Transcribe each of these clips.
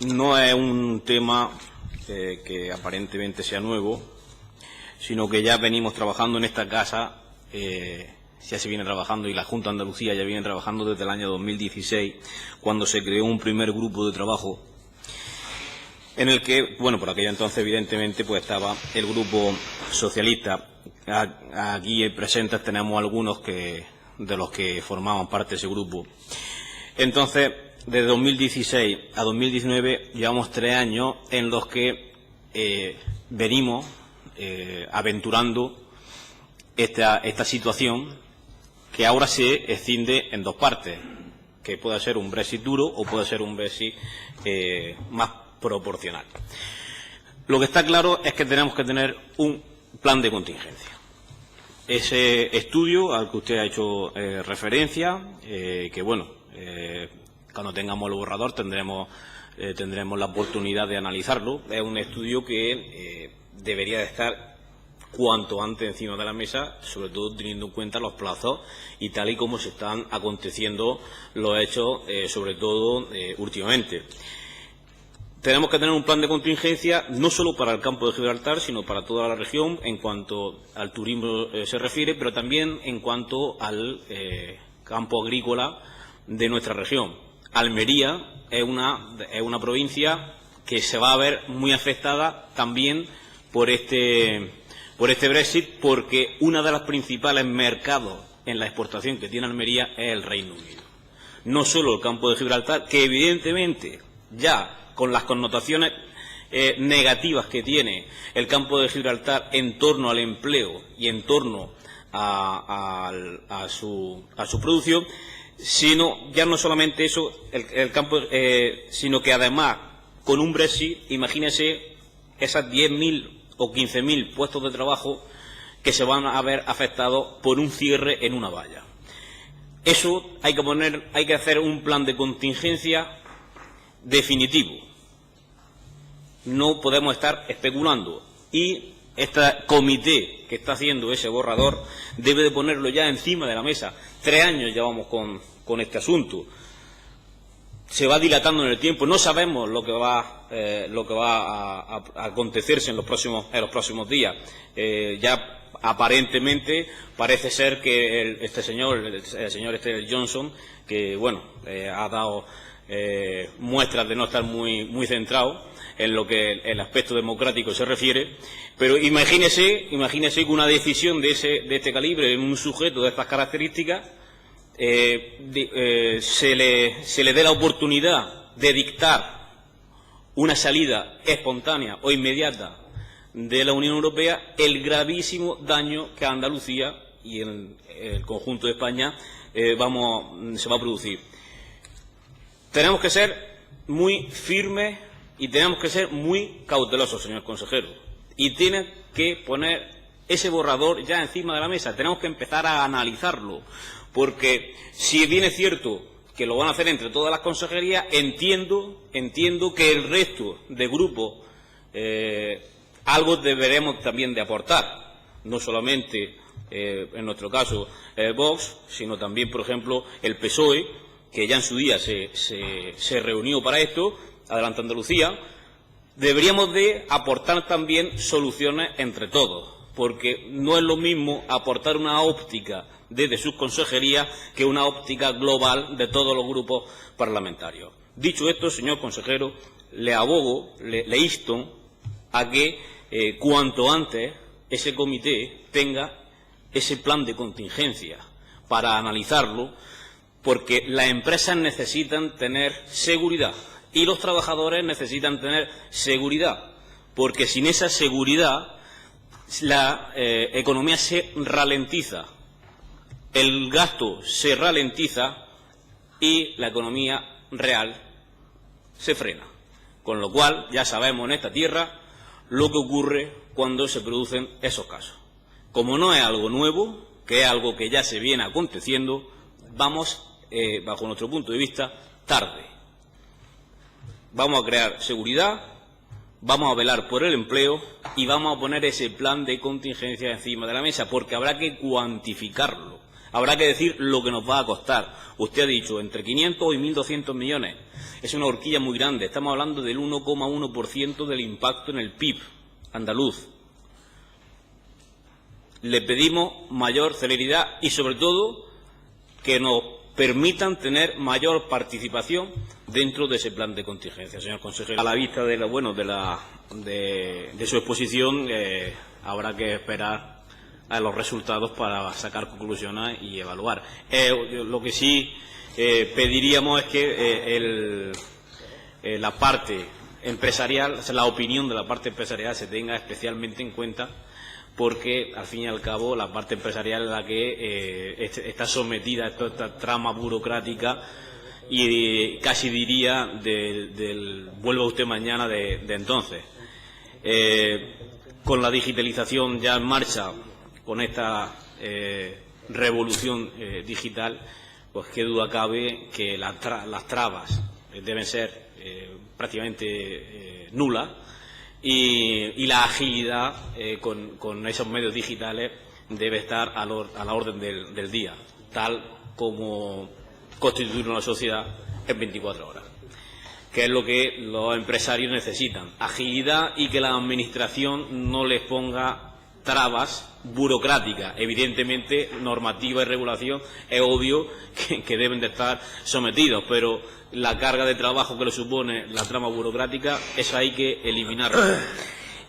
no es un tema que aparentemente sea nuevo, sino que ya venimos trabajando en esta casa, ya se viene trabajando, y la Junta de Andalucía ya viene trabajando desde el año 2016, cuando se creó un primer grupo de trabajo en el que, bueno, por aquello entonces evidentemente pues estaba el grupo socialista. Aquí presentes tenemos algunos de los que formaban parte de ese grupo. Entonces, de 2016 a 2019 llevamos 3 años en los que venimos aventurando esta situación, que ahora se escinde en dos partes, que puede ser un Brexit duro o puede ser un Brexit más proporcional. Lo que está claro es que tenemos que tener un plan de contingencia. Ese estudio al que usted ha hecho referencia, que bueno, cuando tengamos el borrador tendremos la oportunidad de analizarlo. Es un estudio que debería de estar cuanto antes encima de la mesa, sobre todo teniendo en cuenta los plazos y tal y como se están aconteciendo los hechos, sobre todo últimamente. Tenemos que tener un plan de contingencia no solo para el campo de Gibraltar, sino para toda la región en cuanto al turismo se refiere, pero también en cuanto al campo agrícola de nuestra región. Almería es una provincia que se va a ver muy afectada también por este Brexit, porque uno de los principales mercados en la exportación que tiene Almería es el Reino Unido. No solo el campo de Gibraltar, que evidentemente ya con las connotaciones negativas que tiene el campo de Gibraltar en torno al empleo y en torno a su producción, sino ya no solamente eso, el campo, sino que además con un Brexit, imagínese esas 10.000 o 15.000 puestos de trabajo que se van a ver afectados por un cierre en una valla. Eso hay que hacer un plan de contingencia definitivo. No podemos estar especulando, y este comité que está haciendo ese borrador debe de ponerlo ya encima de la mesa. 3 años llevamos con este asunto. Se va dilatando en el tiempo. No sabemos lo que va a acontecerse en los próximos días. Ya aparentemente parece ser que el señor Johnson, que bueno, ha dado muestras de no estar muy centrado en lo que el aspecto democrático se refiere, pero imagínese que una decisión de este calibre en un sujeto de estas características se le dé la oportunidad de dictar una salida espontánea o inmediata de la Unión Europea, el gravísimo daño que a Andalucía y en el conjunto de España se va a producir. Tenemos que ser muy firmes y tenemos que ser muy cautelosos, señor consejero, y tiene que poner ese borrador ya encima de la mesa. Tenemos que empezar a analizarlo, porque si bien es cierto que lo van a hacer entre todas las consejerías, entiendo que el resto de grupos algo deberemos también de aportar, no solamente en nuestro caso Vox, sino también, por ejemplo, el PSOE, que ya en su día se reunió para esto, Adelante Andalucía. Deberíamos de aportar también soluciones entre todos, porque no es lo mismo aportar una óptica desde sus consejerías que una óptica global de todos los grupos parlamentarios. Dicho esto, señor consejero, le abogo, le insto a que cuanto antes ese comité tenga ese plan de contingencia para analizarlo, porque las empresas necesitan tener seguridad y los trabajadores necesitan tener seguridad, porque sin esa seguridad la economía se ralentiza, el gasto se ralentiza y la economía real se frena. Con lo cual ya sabemos en esta tierra lo que ocurre cuando se producen esos casos. Como no es algo nuevo, que es algo que ya se viene aconteciendo, vamos, bajo nuestro punto de vista, tarde. Vamos a crear seguridad, vamos a velar por el empleo y vamos a poner ese plan de contingencia encima de la mesa, porque habrá que cuantificarlo. Habrá que decir lo que nos va a costar. Usted ha dicho entre 500 y 1.200 millones. Es una horquilla muy grande. Estamos hablando del 1,1% del impacto en el PIB andaluz. Le pedimos mayor celeridad y, sobre todo, que nos permitan tener mayor participación dentro de ese plan de contingencia, señor consejero. A la vista de su exposición, habrá que esperar a los resultados para sacar conclusiones y evaluar. Lo que sí pediríamos es que la parte empresarial, la opinión de la parte empresarial se tenga especialmente en cuenta, porque al fin y al cabo la parte empresarial es la que está sometida a toda esta trama burocrática y casi diría del vuelva usted mañana de entonces. Con la digitalización ya en marcha, con esta revolución digital, pues qué duda cabe que las trabas deben ser prácticamente nulas. Y la agilidad con esos medios digitales debe estar a la orden del día, tal como constituir una sociedad en 24 horas, que es lo que los empresarios necesitan. Agilidad y que la administración no les ponga trabas burocráticas. Evidentemente, normativa y regulación es obvio que deben de estar sometidos, pero la carga de trabajo que le supone la trama burocrática, eso hay que eliminarla.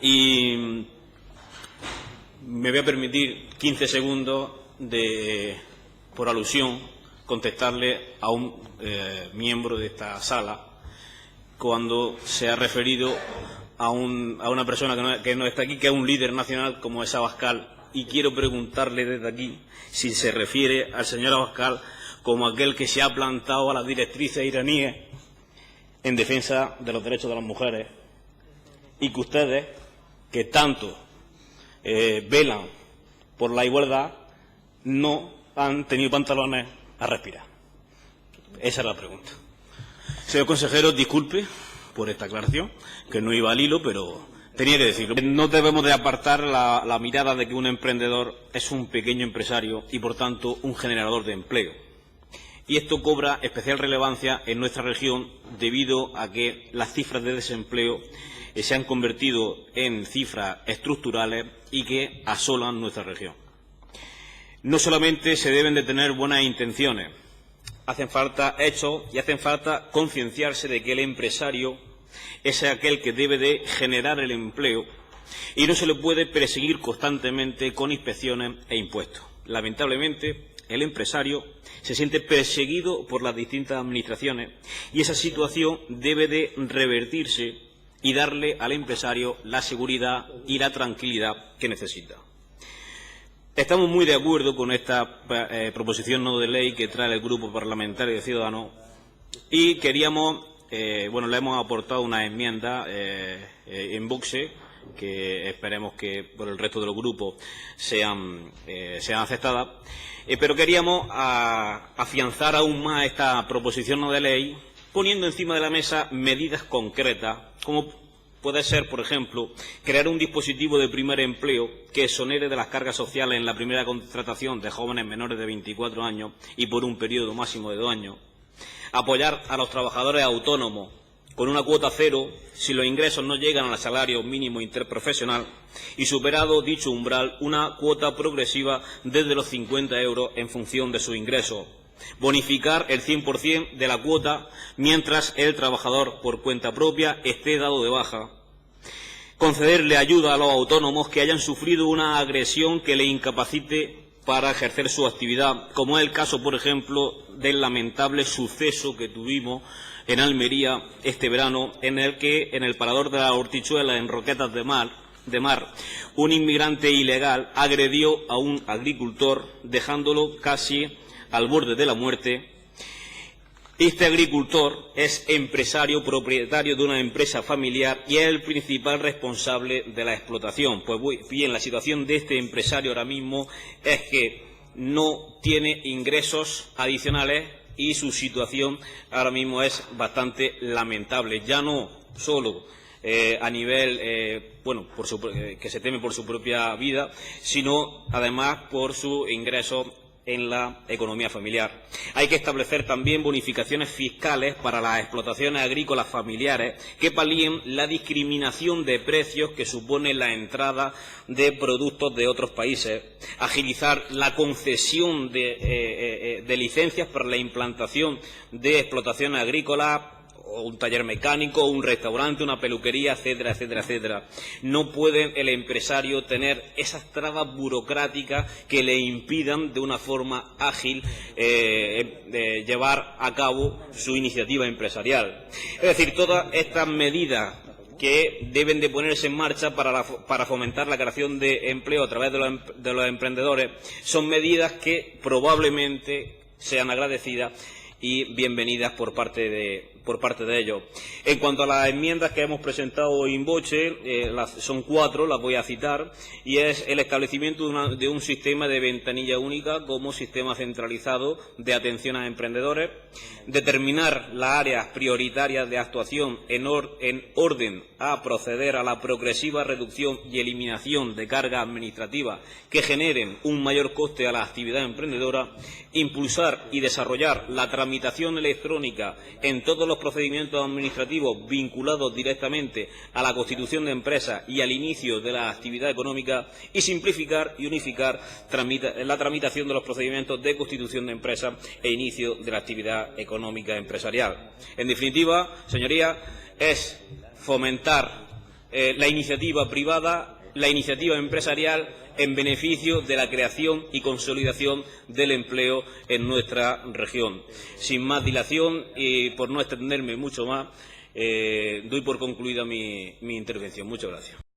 Y me voy a permitir 15 segundos por alusión, contestarle a un miembro de esta sala cuando se ha referido a una persona que no está aquí, que es un líder nacional como es Abascal, y quiero preguntarle desde aquí si se refiere al señor Abascal como aquel que se ha plantado a las directrices iraníes en defensa de los derechos de las mujeres, y que ustedes, que tanto velan por la igualdad, no han tenido pantalones a respirar. Esa es la pregunta. Señor consejero, disculpe por esta aclaración, que no iba al hilo, pero tenía que decirlo. No debemos de apartar la mirada de que un emprendedor es un pequeño empresario y, por tanto, un generador de empleo. Y esto cobra especial relevancia en nuestra región debido a que las cifras de desempleo se han convertido en cifras estructurales y que asolan nuestra región. No solamente se deben de tener buenas intenciones, hacen falta hechos y hacen falta concienciarse de que el empresario es aquel que debe de generar el empleo y no se le puede perseguir constantemente con inspecciones e impuestos. Lamentablemente, el empresario se siente perseguido por las distintas administraciones y esa situación debe de revertirse y darle al empresario la seguridad y la tranquilidad que necesita. Estamos muy de acuerdo con esta proposición no de ley que trae el Grupo Parlamentario de Ciudadanos y queríamos, le hemos aportado una enmienda en boxe que esperemos que por el resto de los grupos sean aceptadas, pero queríamos afianzar aún más esta proposición no de ley poniendo encima de la mesa medidas concretas, como puede ser, por ejemplo, crear un dispositivo de primer empleo que exonere de las cargas sociales en la primera contratación de jóvenes menores de 24 años y por un periodo máximo de 2 años. Apoyar a los trabajadores autónomos con una cuota cero si los ingresos no llegan al salario mínimo interprofesional y, superado dicho umbral, una cuota progresiva desde los 50 euros en función de sus ingresos. Bonificar el 100% de la cuota mientras el trabajador por cuenta propia esté dado de baja. Concederle ayuda a los autónomos que hayan sufrido una agresión que le incapacite para ejercer su actividad, como es el caso, por ejemplo, del lamentable suceso que tuvimos en Almería este verano, en el que en el parador de la Hortichuela, en Roquetas de Mar, un inmigrante ilegal agredió a un agricultor, dejándolo casi al borde de la muerte. Este agricultor es empresario, propietario de una empresa familiar y es el principal responsable de la explotación. Pues bien, la situación de este empresario ahora mismo es que no tiene ingresos adicionales y su situación ahora mismo es bastante lamentable. Ya no solo a nivel, que se teme por su propia vida, sino además por sus ingresos en la economía familiar. Hay que establecer también bonificaciones fiscales para las explotaciones agrícolas familiares que palíen la discriminación de precios que supone la entrada de productos de otros países, agilizar la concesión de licencias para la implantación de explotaciones agrícolas, o un taller mecánico, un restaurante, una peluquería, etcétera, etcétera, etcétera. No puede el empresario tener esas trabas burocráticas que le impidan de una forma ágil llevar a cabo su iniciativa empresarial. Es decir, todas estas medidas que deben de ponerse en marcha para fomentar la creación de empleo a través de los emprendedores son medidas que probablemente sean agradecidas y bienvenidas por parte de ellos. En cuanto a las enmiendas que hemos presentado in voce, son 4, las voy a citar, y es el establecimiento de un sistema de ventanilla única como sistema centralizado de atención a emprendedores, determinar las áreas prioritarias de actuación en orden a proceder a la progresiva reducción y eliminación de cargas administrativas que generen un mayor coste a la actividad emprendedora, impulsar y desarrollar la tramitación electrónica en todos los procedimientos administrativos vinculados directamente a la constitución de empresas y al inicio de la actividad económica, y simplificar y unificar la tramitación de los procedimientos de constitución de empresas e inicio de la actividad económica empresarial. En definitiva, señorías, es fomentar la iniciativa privada, la iniciativa empresarial en beneficio de la creación y consolidación del empleo en nuestra región. Sin más dilación y por no extenderme mucho más, doy por concluida mi intervención. Muchas gracias.